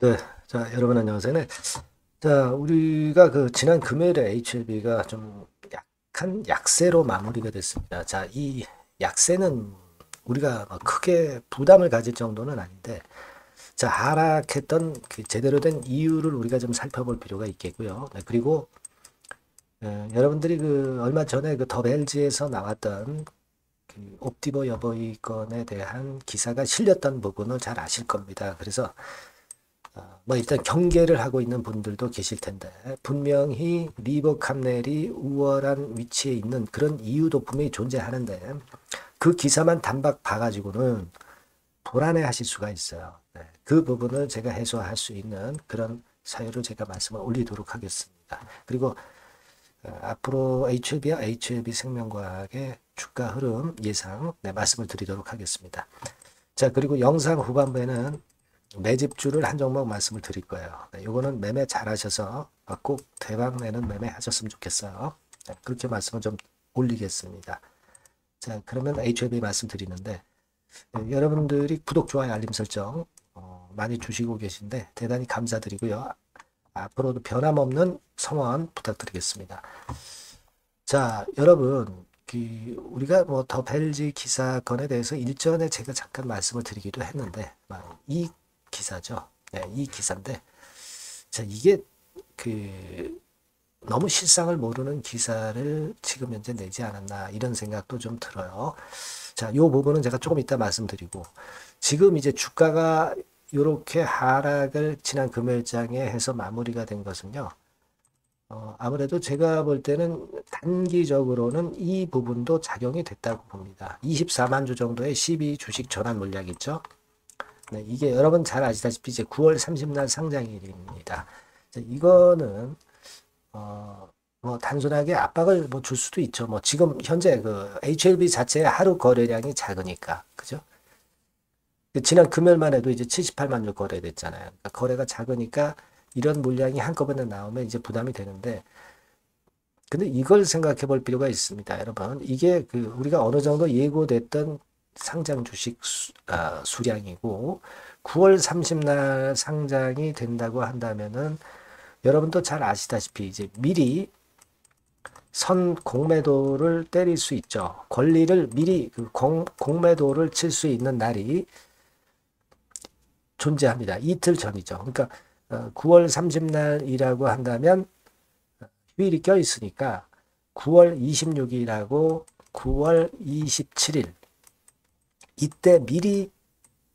네, 자, 여러분 안녕하세요. 네. 자, 우리가 그 지난 금요일에 HLB가 좀 약한 약세로 마무리가 됐습니다. 자, 이 약세는 우리가 막 크게 부담을 가질 정도는 아닌데, 자, 하락했던 그 제대로 된 이유를 우리가 좀 살펴볼 필요가 있겠고요. 네, 그리고 여러분들이 그 얼마 전에 그 더벨지에서 나왔던 그 옵티버 여보이 건에 대한 기사가 실렸던 부분을 잘 아실 겁니다. 그래서 뭐 일단 경계를 하고 있는 분들도 계실 텐데 분명히 리버 캄넬이 우월한 위치에 있는 그런 이유도 분명히 존재하는데 그 기사만 단박 봐가지고는 불안해 하실 수가 있어요. 네, 그 부분을 제가 해소할 수 있는 그런 사유를 제가 말씀을 올리도록 하겠습니다. 그리고 앞으로 HLB와 HLB 생명과학의 주가 흐름 예상 말씀을 드리도록 하겠습니다. 자, 그리고 영상 후반부에는 매집주를 한 종목 말씀을 드릴 거예요. 네, 요거는 매매 잘 하셔서 꼭 대박 내는 매매 하셨으면 좋겠어요. 네, 그렇게 말씀을 좀 올리겠습니다. 자, 그러면 HLB 말씀 드리는데 여러분들이 구독, 좋아요, 알림 설정 많이 주시고 계신데 대단히 감사드리고요. 앞으로도 변함없는 성원 부탁드리겠습니다. 자, 여러분 우리가 뭐 더 벨지 기사건에 대해서 일전에 제가 잠깐 말씀을 드리기도 했는데 이 기사죠. 네, 이 기사인데 자, 이게 그 너무 실상을 모르는 기사를 지금 현재 내지 않았나 이런 생각도 좀 들어요. 자, 이 부분은 제가 조금 이따 말씀드리고 지금 이제 주가가 이렇게 하락을 지난 금요일장에 해서 마무리가 된 것은요. 아무래도 제가 볼 때는 단기적으로는 이 부분도 작용이 됐다고 봅니다. 24만 주 정도의 12 주식 전환 물량 있죠. 네, 이게 여러분 잘 아시다시피 이제 9월 30날 상장일입니다. 이거는 뭐 단순하게 압박을 뭐 줄 수도 있죠. 뭐 지금 현재 그 HLB 자체의 하루 거래량이 작으니까 그죠? 지난 금요일만 해도 이제 78만 주 거래됐잖아요. 그러니까 거래가 작으니까 이런 물량이 한꺼번에 나오면 이제 부담이 되는데 근데 이걸 생각해 볼 필요가 있습니다. 여러분 이게 그 우리가 어느 정도 예고됐던 상장 주식 수량이고 9월 30날 상장이 된다고 한다면은 여러분도 잘 아시다시피 이제 미리 선 공매도를 때릴 수 있죠. 권리를 미리 그 공매도를 칠 수 있는 날이 존재합니다. 이틀 전이죠. 그러니까 9월 30날이라고 한다면 휴일이 껴 있으니까 9월 26일하고 9월 27일 이때 미리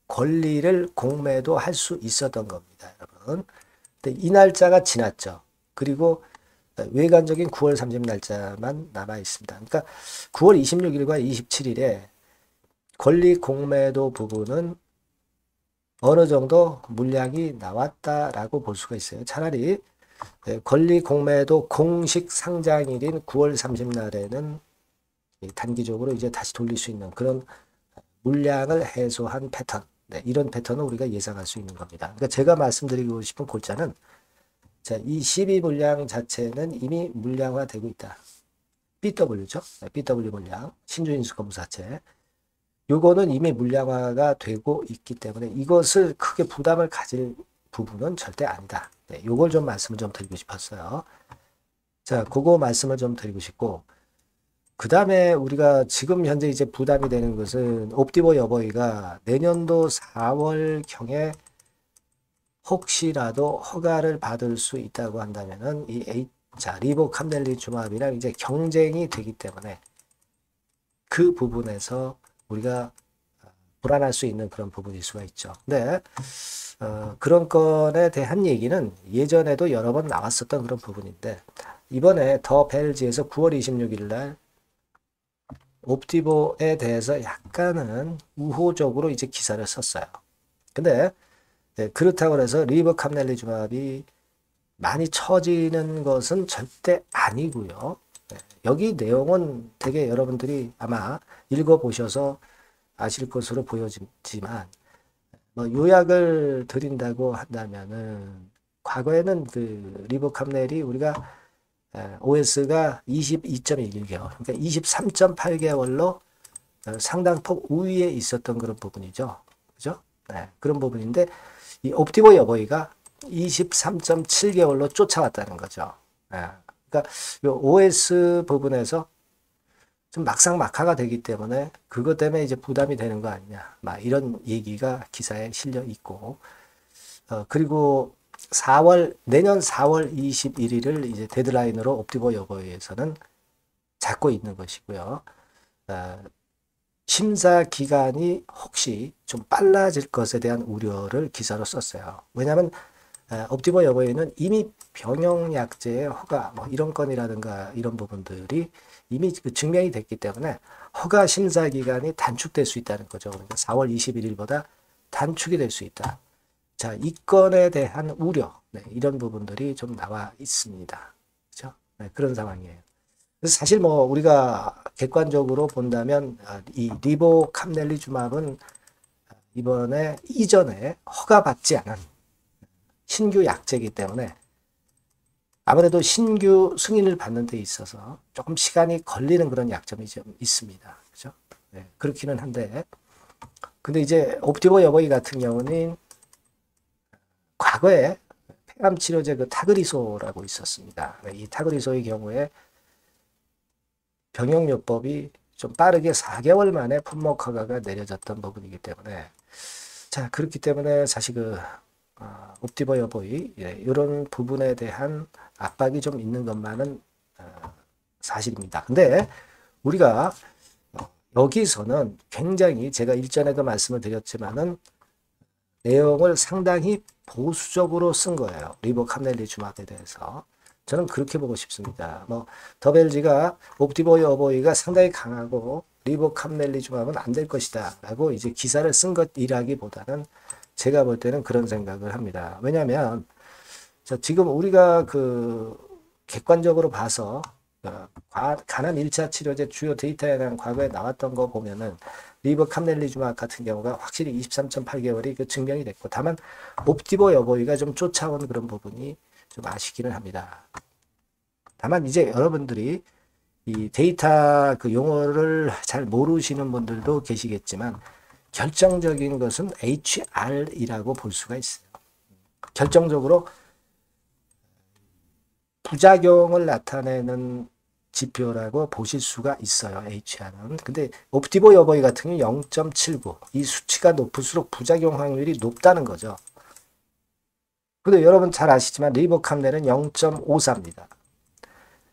권리를 공매도 할 수 있었던 겁니다, 여러분. 근데 이 날짜가 지났죠. 그리고 외관적인 9월 30 날짜만 남아 있습니다. 그러니까 9월 26일과 27일에 권리 공매도 부분은 어느 정도 물량이 나왔다라고 볼 수가 있어요. 차라리 권리 공매도 공식 상장일인 9월 30날에는 단기적으로 이제 다시 돌릴 수 있는 그런 물량을 해소한 패턴. 네, 이런 패턴을 우리가 예상할 수 있는 겁니다. 그러니까 제가 말씀드리고 싶은 골자는 자, 이 12 물량 자체는 이미 물량화되고 있다. BW죠. 네, BW 물량, 신주인수 검사체. 요거는 이미 물량화가 되고 있기 때문에 이것을 크게 부담을 가질 부분은 절대 아니다. 네, 요걸 좀 말씀을 좀 드리고 싶었어요. 자, 그거 말씀을 좀 드리고 싶고 그 다음에 우리가 지금 현재 이제 부담이 되는 것은 옵티버 여보이가 내년도 4월경에 혹시라도 허가를 받을 수 있다고 한다면은 자, 리보캄넬리주마비랑 이제 경쟁이 되기 때문에 그 부분에서 우리가 불안할 수 있는 그런 부분일 수가 있죠. 근데 그런 건에 대한 얘기는 예전에도 여러 번 나왔었던 그런 부분인데 이번에 더 벨지에서 9월 26일 날 옵티보에 대해서 약간은 우호적으로 이제 기사를 썼어요. 근데 그렇다고 해서 리버캄넬리주마비 많이 처지는 것은 절대 아니고요. 여기 내용은 되게 여러분들이 아마 읽어보셔서 아실 것으로 보여지만 뭐 요약을 드린다고 한다면은 과거에는 그 리버캄넬이 우리가 OS가 22.1개월, 그러니까 23.8개월로 상당폭 우위에 있었던 그런 부분이죠. 그죠? 네, 그런 부분인데 이 옵티버 여보이가 23.7개월로 쫓아왔다는 거죠. 예. 그러니까 요 OS 부분에서 좀 막상막하가 되기 때문에 그것 때문에 이제 부담이 되는 거 아니냐. 막 이런 얘기가 기사에 실려 있고, 그리고 내년 4월 21일을 이제 데드라인으로 옵티버 여보에서는 잡고 있는 것이고요. 심사 기간이 혹시 좀 빨라질 것에 대한 우려를 기사로 썼어요. 왜냐하면 옵티버 여보에는 이미 병용약제의 허가 뭐 이런 건이라든가 이런 부분들이 이미 그 증명이 됐기 때문에 허가 심사 기간이 단축될 수 있다는 거죠. 그러니까 4월 21일보다 단축이 될 수 있다. 자, 이 건에 대한 우려, 네, 이런 부분들이 좀 나와 있습니다. 그렇죠? 네, 그런 상황이에요. 그래서 사실 뭐 우리가 객관적으로 본다면 이 리보캄넬리주맙은 이전에 허가받지 않은 신규 약제이기 때문에 아무래도 신규 승인을 받는 데 있어서 조금 시간이 걸리는 그런 약점이 좀 있습니다. 그죠? 네, 그렇기는 한데, 근데 이제 옵티버 여보이 같은 경우는 과거에 폐암 치료제 그 타그리소라고 있었습니다. 이 타그리소의 경우에 병용요법이 좀 빠르게 4개월 만에 품목 허가가 내려졌던 부분이기 때문에, 자, 그렇기 때문에 사실 옵티버 여보이 이런 부분에 대한 압박이 좀 있는 것만은 사실입니다. 근데 우리가 여기서는 굉장히 제가 일전에도 말씀을 드렸지만은 내용을 상당히 보수적으로 쓴 거예요. 리보캄넬리주맙에 대해서. 저는 그렇게 보고 싶습니다. 뭐 더벨지가 옵티버 여보이가 상당히 강하고 리보캄넬리주맙은 안 될 것이다 라고 이제 기사를 쓴 것이라기보다는 제가 볼 때는 그런 생각을 합니다. 왜냐하면 지금 우리가 객관적으로 봐서 간암 1차 치료제 주요 데이터에 대한 과거에 나왔던 거 보면은 리보캄넬리주맙 같은 경우가 확실히 23.8개월이 증명이 됐고, 다만 옵티버 여보이가 좀 쫓아온 그런 부분이 좀 아쉽기는 합니다. 다만 이제 여러분들이 이 데이터 용어를 잘 모르시는 분들도 계시겠지만 결정적인 것은 HR이라고 볼 수가 있어요. 결정적으로 부작용을 나타내는 지표라고 보실 수가 있어요. HR은. 근데 옵티버 여보이 같은 경우 0.79. 이 수치가 높을수록 부작용 확률이 높다는 거죠. 근데 여러분 잘 아시지만 리보캄넬은 0.54입니다.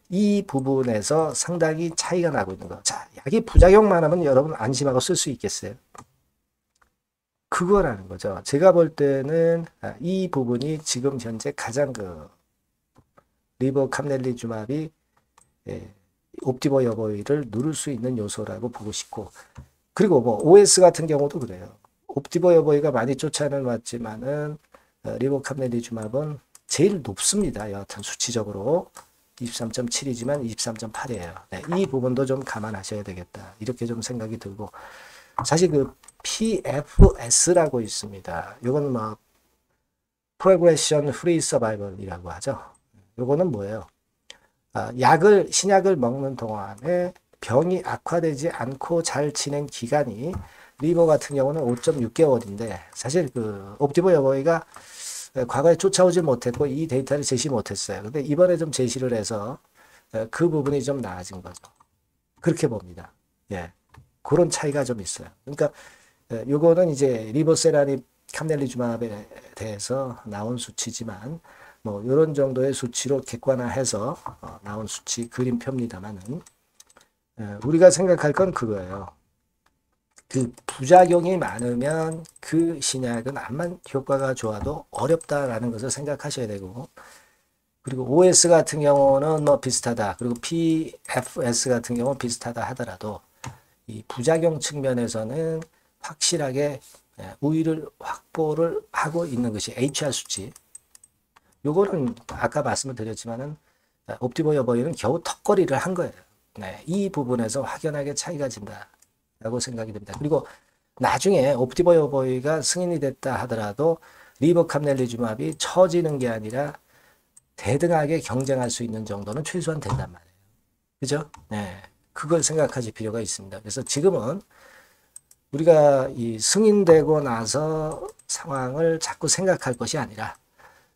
이 부분에서 상당히 차이가 나고 있는 거. 자, 약이 부작용만 하면 여러분 안심하고 쓸 수 있겠어요? 그거라는 거죠. 제가 볼 때는 이 부분이 지금 현재 가장 리보캄넬리주맙이 옵티버 여보이를 누를 수 있는 요소라고 보고 싶고, 그리고 뭐 OS 같은 경우도 그래요. 옵티버 여보이가 많이 쫓아는 왔지만은 리보캄넬리주맙은 제일 높습니다. 여하튼 수치적으로 23.7이지만 23.8이에요. 네, 이 부분도 좀 감안하셔야 되겠다. 이렇게 좀 생각이 들고, 사실 PFS라고 있습니다. 이건 뭐 Progression Free Survival이라고 하죠. 이거는 뭐예요? 신약을 먹는 동안에 병이 악화되지 않고 잘 지낸 기간이 리버 같은 경우는 5.6개월인데 사실 옵티버 여보이가 과거에 쫓아오지 못했고 이 데이터를 제시 못했어요. 근데 이번에 좀 제시를 해서 그 부분이 좀 나아진 거죠. 그렇게 봅니다. 예. 그런 차이가 좀 있어요. 그러니까 요거는 이제 리보세라닙 캄넬리주맙에 대해서 나온 수치지만 뭐 이런 정도의 수치로 객관화해서 나온 수치 그림표입니다만은 우리가 생각할 건 그거예요. 부작용이 많으면 그 신약은 암만 효과가 좋아도 어렵다라는 것을 생각하셔야 되고, 그리고 OS 같은 경우는 뭐 비슷하다, 그리고 PFS 같은 경우는 비슷하다 하더라도 이 부작용 측면에서는 확실하게 우위를 확보를 하고 있는 것이 HR 수치. 요거는 아까 말씀을 드렸지만은 옵티버 여보이는 겨우 턱걸이를 한 거예요. 네, 이 부분에서 확연하게 차이가 진다라고 생각이 됩니다. 그리고 나중에 옵티버 여보이가 승인이 됐다 하더라도 리보캄넬리주맙이 처지는 게 아니라 대등하게 경쟁할 수 있는 정도는 최소한 된단 말이에요. 그죠? 네, 그걸 생각하실 필요가 있습니다. 그래서 지금은 우리가 이 승인되고 나서 상황을 자꾸 생각할 것이 아니라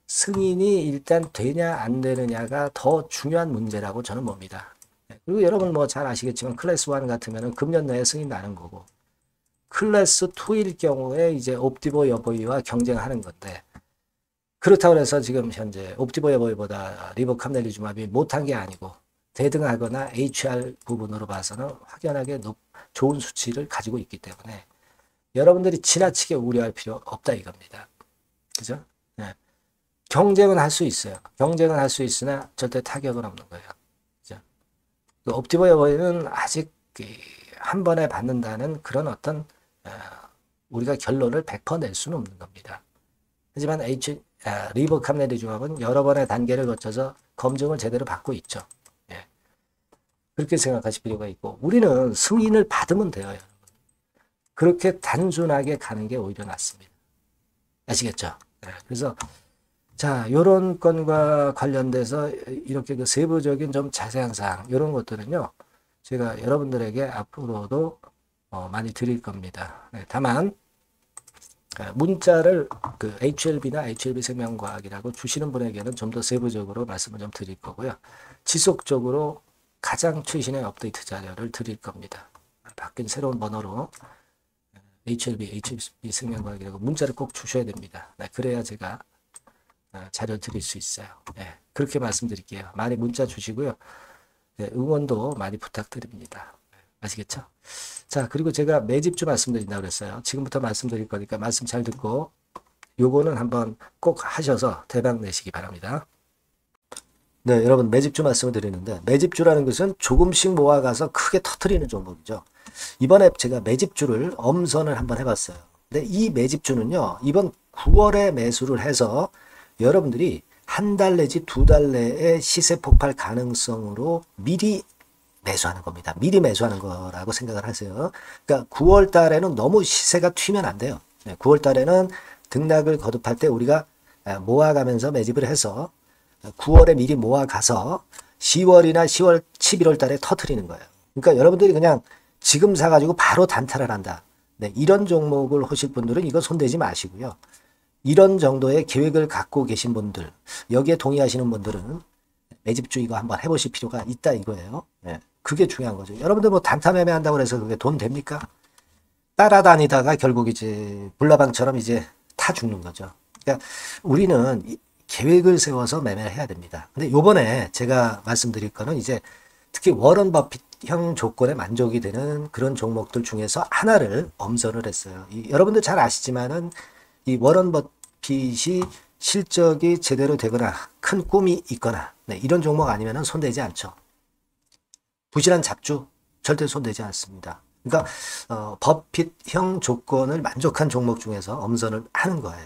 승인이 일단 되냐 안 되느냐가 더 중요한 문제라고 저는 봅니다. 그리고 여러분 뭐 잘 아시겠지만 클래스 1 같으면은 금년 내에 승인 나는 거고, 클래스 2일 경우에 이제 옵디보 여보이와 경쟁하는 건데, 그렇다고 해서 지금 현재 옵디보 여보이보다 리보캄넬리주마비 못한 게 아니고 대등하거나 HR 부분으로 봐서는 확연하게 좋은 수치를 가지고 있기 때문에 여러분들이 지나치게 우려할 필요 없다 이겁니다. 그죠? 네. 경쟁은 할 수 있어요. 경쟁은 할 수 있으나 절대 타격은 없는 거예요. 그죠? 그 옵디보 여보이는 아직 한 번에 받는다는 그런 어떤 우리가 결론을 100% 낼 수는 없는 겁니다. 하지만 리보캄넬리주마비는 여러 번의 단계를 거쳐서 검증을 제대로 받고 있죠. 예. 그렇게 생각하실 필요가 있고, 우리는 승인을 받으면 돼요. 여러분. 그렇게 단순하게 가는 게 오히려 낫습니다. 아시겠죠? 예. 그래서 자, 요런 건과 관련돼서 이렇게 그 세부적인 좀 자세한 사항, 이런 것들은요, 제가 여러분들에게 앞으로도 많이 드릴 겁니다. 네, 다만 문자를 그 HLB나 HLB 생명과학이라고 주시는 분에게는 좀 더 세부적으로 말씀을 좀 드릴 거고요. 지속적으로 가장 최신의 업데이트 자료를 드릴 겁니다. 바뀐 새로운 번호로 HLB 생명과학이라고 문자를 꼭 주셔야 됩니다. 네, 그래야 제가 자료 드릴 수 있어요. 네, 그렇게 말씀드릴게요. 많이 문자 주시고요. 네, 응원도 많이 부탁드립니다. 아시겠죠? 자, 그리고 제가 매집주 말씀드린다고 그랬어요. 지금부터 말씀드릴 거니까 말씀 잘 듣고 요거는 한번 꼭 하셔서 대박 내시기 바랍니다. 네, 여러분 매집주 말씀을 드리는데, 매집주라는 것은 조금씩 모아가서 크게 터트리는 종목이죠. 이번에 제가 매집주를 엄선을 한번 해봤어요. 근데 이 매집주는요, 이번 9월에 매수를 해서 여러분들이 한 달 내지 두 달 내에 시세 폭발 가능성으로 미리 매수하는 겁니다. 미리 매수하는 거라고 생각을 하세요. 그러니까 9월 달에는 너무 시세가 튀면 안 돼요. 9월 달에는 등락을 거듭할 때 우리가 모아가면서 매집을 해서 9월에 미리 모아가서 10월이나 10월, 11월 달에 터트리는 거예요. 그러니까 여러분들이 그냥 지금 사가지고 바로 단타를 한다. 네, 이런 종목을 하실 분들은 이거 손대지 마시고요. 이런 정도의 계획을 갖고 계신 분들, 여기에 동의하시는 분들은 매집주 이거 한번 해보실 필요가 있다 이거예요. 네, 그게 중요한 거죠. 여러분들 뭐 단타 매매한다고 해서 그게 돈 됩니까? 따라다니다가 결국 이제 불나방처럼 이제 타 죽는 거죠. 그러니까 우리는 계획을 세워서 매매를 해야 됩니다. 근데 요번에 제가 말씀드릴 거는 이제 특히 워런 버핏형 조건에 만족이 되는 그런 종목들 중에서 하나를 엄선을 했어요. 여러분들 잘 아시지만은 이 워런 버핏이 실적이 제대로 되거나 큰 꿈이 있거나 이런 종목 아니면은 손대지 않죠. 부실한 잡주 절대 손대지 않습니다. 그러니까 버핏형 조건을 만족한 종목 중에서 엄선을 하는 거예요.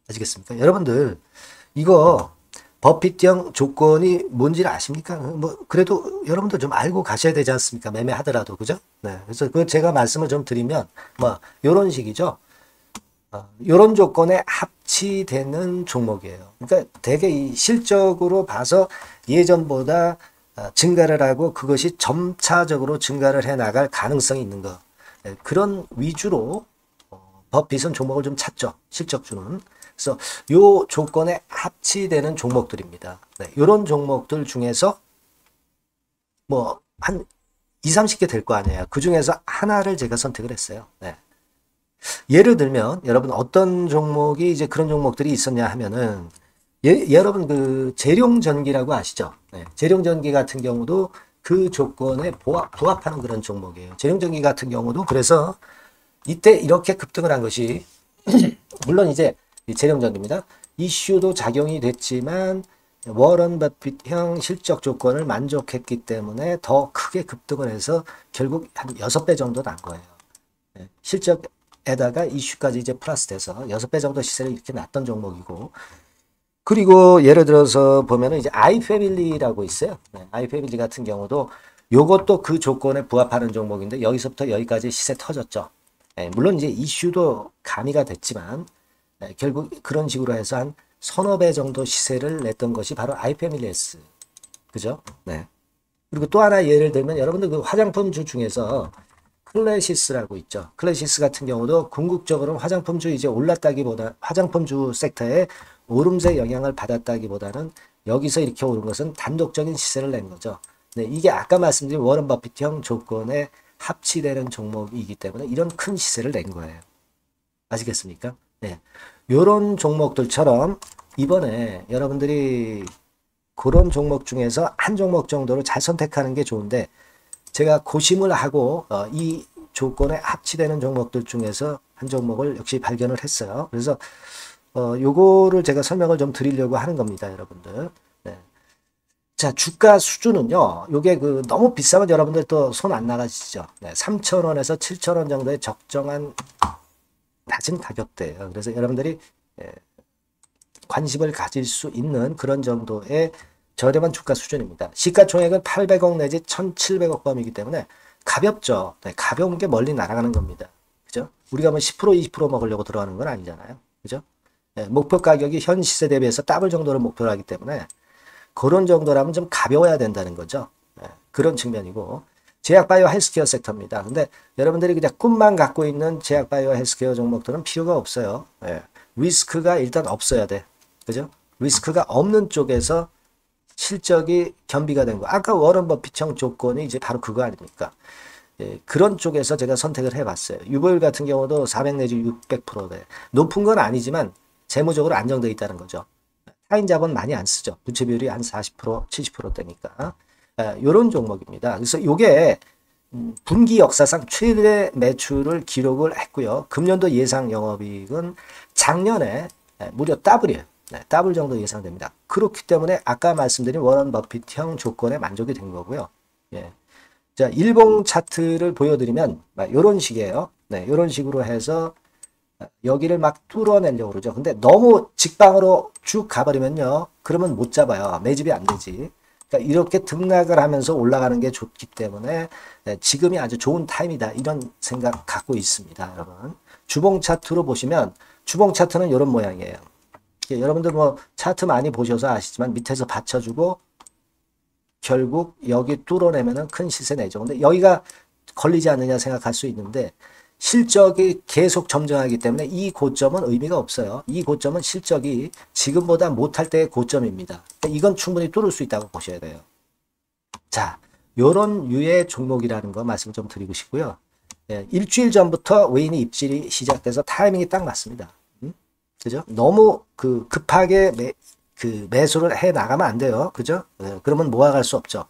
아시겠습니까? 여러분들 이거 버핏형 조건이 뭔지를 아십니까? 뭐 그래도 여러분들 좀 알고 가셔야 되지 않습니까? 매매하더라도 그죠? 네. 그래서 그 제가 말씀을 좀 드리면 뭐 이런 식이죠. 이런 조건에 합치되는 종목이에요. 그러니까 되게 이 실적으로 봐서 예전보다 증가를 하고 그것이 점차적으로 증가를 해 나갈 가능성이 있는 거. 그런 위주로 버핏은 종목을 좀 찾죠. 실적주는. 그래서 요 조건에 합치되는 종목들입니다. 네, 이런 종목들 중에서 뭐 한 2, 30개 될 거 아니에요. 그 중에서 하나를 제가 선택을 했어요. 네. 예를 들면 여러분 어떤 종목이 이제 그런 종목들이 있었냐 하면은 여러분 그 재룡전기라고 아시죠? 네, 재룡전기 같은 경우도 그 조건에 부합하는 그런 종목이에요. 재룡전기 같은 경우도 그래서 이때 이렇게 급등을 한 것이 물론 이제 재룡전기입니다. 이슈도 작용이 됐지만 워런 버핏형 실적 조건을 만족했기 때문에 더 크게 급등을 해서 결국 한 6배 정도 난 거예요. 네, 실적에다가 이슈까지 이제 플러스 돼서 6배 정도 시세를 이렇게 났던 종목이고, 그리고 예를 들어서 보면은 이제 아이패밀리라고 있어요. 네, 아이패밀리 같은 경우도 요것도 그 조건에 부합하는 종목인데 여기서부터 여기까지 시세 터졌죠. 네, 물론 이제 이슈도 가미가 됐지만 네, 결국 그런 식으로 해서 한 서너 배 정도 시세를 냈던 것이 바로 아이패밀리스. 그죠? 네. 그리고 또 하나 예를 들면 여러분들 그 화장품주 중에서 클래시스라고 있죠. 클래시스 같은 경우도 궁극적으로는 화장품주 이제 올랐다기보다 화장품주 섹터에 오름세 영향을 받았다기보다는 여기서 이렇게 오른 것은 단독적인 시세를 낸 거죠. 네, 이게 아까 말씀드린 워런 버핏형 조건에 합치되는 종목이기 때문에 이런 큰 시세를 낸 거예요. 아시겠습니까? 네. 요런 종목들처럼 이번에 여러분들이 그런 종목 중에서 한 종목 정도를 잘 선택하는 게 좋은데 제가 고심을 하고 이 조건에 합치되는 종목들 중에서 한 종목을 역시 발견을 했어요. 그래서 요거를 제가 설명을 좀 드리려고 하는 겁니다, 여러분들. 네. 자, 주가 수준은요. 요게 그 너무 비싸면 여러분들 또 손 안 나가시죠. 네, 3,000원에서 7,000원 정도의 적정한 낮은 가격대예요. 그래서 여러분들이 관심을 가질 수 있는 그런 정도의 저렴한 주가 수준입니다. 시가총액은 800억 내지 1,700억 범위이기 때문에 가볍죠. 네, 가벼운 게 멀리 날아가는 겁니다. 그죠? 우리가 뭐 10% 20% 먹으려고 들어가는 건 아니잖아요. 그죠? 네, 목표 가격이 현 시세 대비해서 더블 정도를 목표로 하기 때문에 그런 정도라면 좀 가벼워야 된다는 거죠. 네, 그런 측면이고 제약바이오 헬스케어 섹터입니다. 근데 여러분들이 그냥 꿈만 갖고 있는 제약바이오 헬스케어 종목들은 필요가 없어요. 네, 리스크가 일단 없어야 돼. 그죠? 리스크가 없는 쪽에서 실적이 겸비가 된 거. 아까 워런 버핏형 조건이 이제 바로 그거 아닙니까? 예, 그런 쪽에서 제가 선택을 해봤어요. 유보율 같은 경우도 400 내지 600%대. 높은 건 아니지만 재무적으로 안정되어 있다는 거죠. 타인 자본 많이 안 쓰죠. 부채 비율이 한 40%, 70%대니까. 이런 종목입니다. 그래서 이게 분기 역사상 최대 매출을 기록을 했고요. 금년도 예상 영업이익은 작년에 무려 더블이에요. 네, 더블 정도 예상됩니다. 그렇기 때문에 아까 말씀드린 워런 버핏형 조건에 만족이 된 거고요. 예. 자, 일봉 차트를 보여드리면 이런 식이에요. 네, 이런 식으로 해서 여기를 막 뚫어내려고 그러죠. 근데 너무 직방으로 쭉 가버리면요. 그러면 못 잡아요. 매집이 안 되지. 그러니까 이렇게 등락을 하면서 올라가는 게 좋기 때문에 지금이 아주 좋은 타임이다. 이런 생각 갖고 있습니다. 여러분. 주봉 차트로 보시면 주봉 차트는 이런 모양이에요. 여러분들 뭐 차트 많이 보셔서 아시지만 밑에서 받쳐주고 결국 여기 뚫어내면은 큰 시세 내죠. 근데 여기가 걸리지 않느냐 생각할 수 있는데 실적이 계속 점증하기 때문에 이 고점은 의미가 없어요. 이 고점은 실적이 지금보다 못할 때의 고점입니다. 그러니까 이건 충분히 뚫을 수 있다고 보셔야 돼요. 자, 요런 유의 종목이라는 거 말씀 좀 드리고 싶고요. 예, 일주일 전부터 외인이 입질이 시작돼서 타이밍이 딱 맞습니다. 그죠? 너무 급하게 매수를 해 나가면 안 돼요. 그죠? 그러면 모아갈 수 없죠.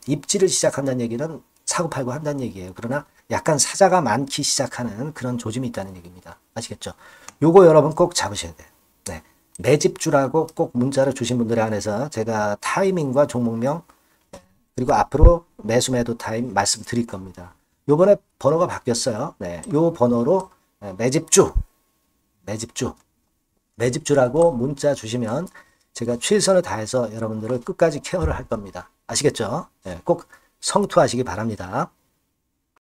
입지를 시작한다는 얘기는 사고 팔고 한다는 얘기예요. 그러나 약간 사자가 많기 시작하는 그런 조짐이 있다는 얘기입니다. 아시겠죠? 요거 여러분 꼭 잡으셔야 돼요. 네. 매집주라고 꼭 문자를 주신 분들에 한해서 제가 타이밍과 종목명 그리고 앞으로 매수 매도 타임 말씀드릴 겁니다. 요번에 번호가 바뀌었어요. 네. 요 번호로 매집주라고 문자 주시면 제가 최선을 다해서 여러분들을 끝까지 케어를 할 겁니다. 아시겠죠? 네, 꼭 성투하시기 바랍니다.